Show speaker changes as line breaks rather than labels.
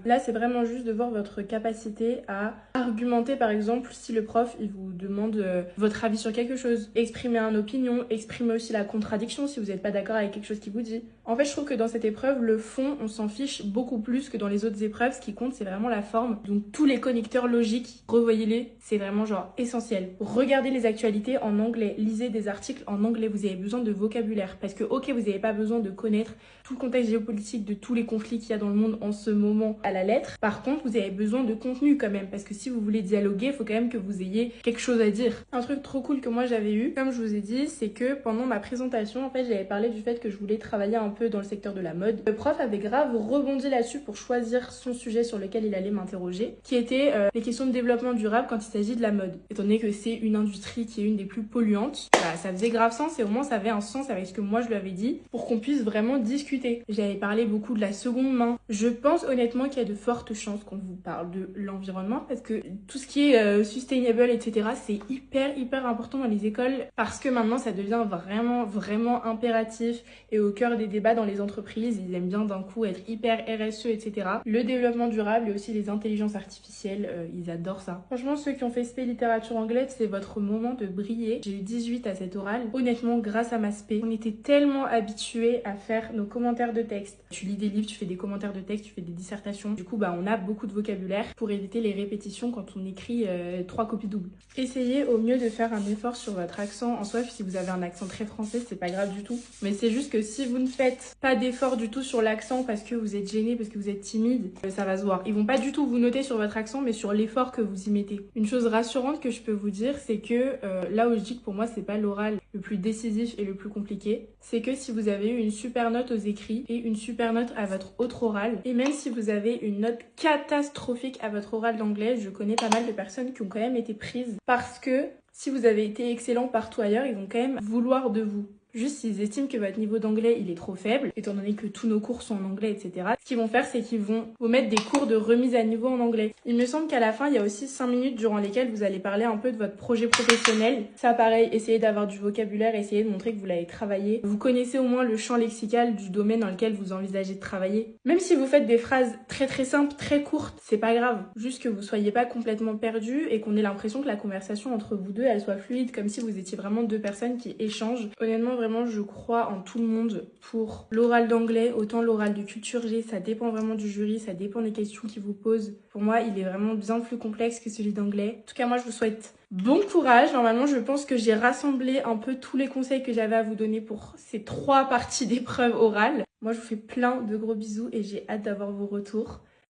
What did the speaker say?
Là, c'est vraiment juste de voir votre capacité à argumenter, par exemple, si le prof il vous demande votre avis sur quelque chose, exprimer une opinion, exprimer aussi la contradiction si vous n'êtes pas d'accord avec quelque chose qu'il vous dit. En fait, je trouve que dans cette épreuve, le fond, on s'en fiche beaucoup plus que dans les autres épreuves. Ce qui compte, c'est vraiment la forme. Donc, tous les connecteurs logiques, revoyez-les, c'est vraiment genre essentiel. Regardez les actualités en anglais, lisez des articles en anglais, vous avez besoin de vocabulaire. Parce que, ok, vous n'avez pas besoin de connaître tout le contexte géopolitique de tous les conflits qu'il y a dans le monde en ce moment à la lettre. Par contre, vous avez besoin de contenu quand même. Parce que si vous voulez dialoguer, il faut quand même que vous ayez quelque chose à dire. Un truc trop cool que moi j'avais eu, comme je vous ai dit, c'est que pendant ma présentation, en fait, j'avais parlé du fait que je voulais travailler un peu dans le secteur de la mode. Le prof avait grave rebondi là-dessus pour choisir son sujet sur lequel il allait m'interroger, qui était les questions de développement durable quand il s'agit de la mode. Étant donné que c'est une industrie qui est une des plus polluantes, bah, ça faisait grave sens et au moins ça avait un sens avec ce que moi je lui avais dit pour qu'on puisse vraiment discuter. J'avais parlé beaucoup de la seconde main. Je pense honnêtement qu'il y a de fortes chances qu'on vous parle de l'environnement parce que tout ce qui est sustainable, etc., c'est hyper important dans les écoles parce que maintenant ça devient vraiment impératif et au cœur des débats dans les entreprises. Ils aiment bien d'un coup être hyper RSE, etc. Le développement durable et aussi les intelligences artificielles, ils adorent ça. Franchement, ceux qui ont fait spé littérature anglaise, c'est votre moment de briller. J'ai eu 18 à cette orale. Honnêtement, grâce à ma spé, on était tellement habitués à faire nos commentaires de texte. Tu lis des livres, tu fais des commentaires de texte, tu fais des dissertations. Du coup, bah, on a beaucoup de vocabulaire pour éviter les répétitions quand on écrit 3 copies doubles. Essayez au mieux de faire un effort sur votre accent. En soi, si vous avez un accent très français, c'est pas grave du tout. Mais c'est juste que si vous ne faites pas d'effort du tout sur l'accent parce que vous êtes gêné, parce que vous êtes timide, ça va se voir. Ils vont pas du tout vous noter sur votre accent, mais sur l'effort que vous y mettez. Une chose rassurante que je peux vous dire, c'est que là où je dis que pour moi, c'est pas l'oral le plus décisif et le plus compliqué, c'est que si vous avez eu une super note aux écrits et une super note à votre autre oral, et même si vous avez une note catastrophique à votre oral d'anglais, je connais pas mal de personnes qui ont quand même été prises parce que si vous avez été excellent partout ailleurs, ils vont quand même vouloir de vous. Juste s'ils estiment que votre niveau d'anglais il est trop faible, étant donné que tous nos cours sont en anglais, etc. Ce qu'ils vont faire, c'est qu'ils vont vous mettre des cours de remise à niveau en anglais. Il me semble qu'à la fin, il y a aussi 5 minutes durant lesquelles vous allez parler un peu de votre projet professionnel. Ça, pareil, essayez d'avoir du vocabulaire, essayez de montrer que vous l'avez travaillé. Vous connaissez au moins le champ lexical du domaine dans lequel vous envisagez de travailler. Même si vous faites des phrases très simples, très courtes, c'est pas grave. Juste que vous soyez pas complètement perdu et qu'on ait l'impression que la conversation entre vous deux, elle soit fluide, comme si vous étiez vraiment deux personnes qui échangent. Honnêtement, vraiment, je crois en tout le monde pour l'oral d'anglais, autant l'oral de culture G, ça dépend vraiment du jury, ça dépend des questions qu'ils vous posent. Pour moi, il est vraiment bien plus complexe que celui d'anglais. En tout cas, moi, je vous souhaite bon courage. Normalement, je pense que j'ai rassemblé un peu tous les conseils que j'avais à vous donner pour ces 3 parties d'épreuve orale. Moi, je vous fais plein de gros bisous et j'ai hâte d'avoir vos retours.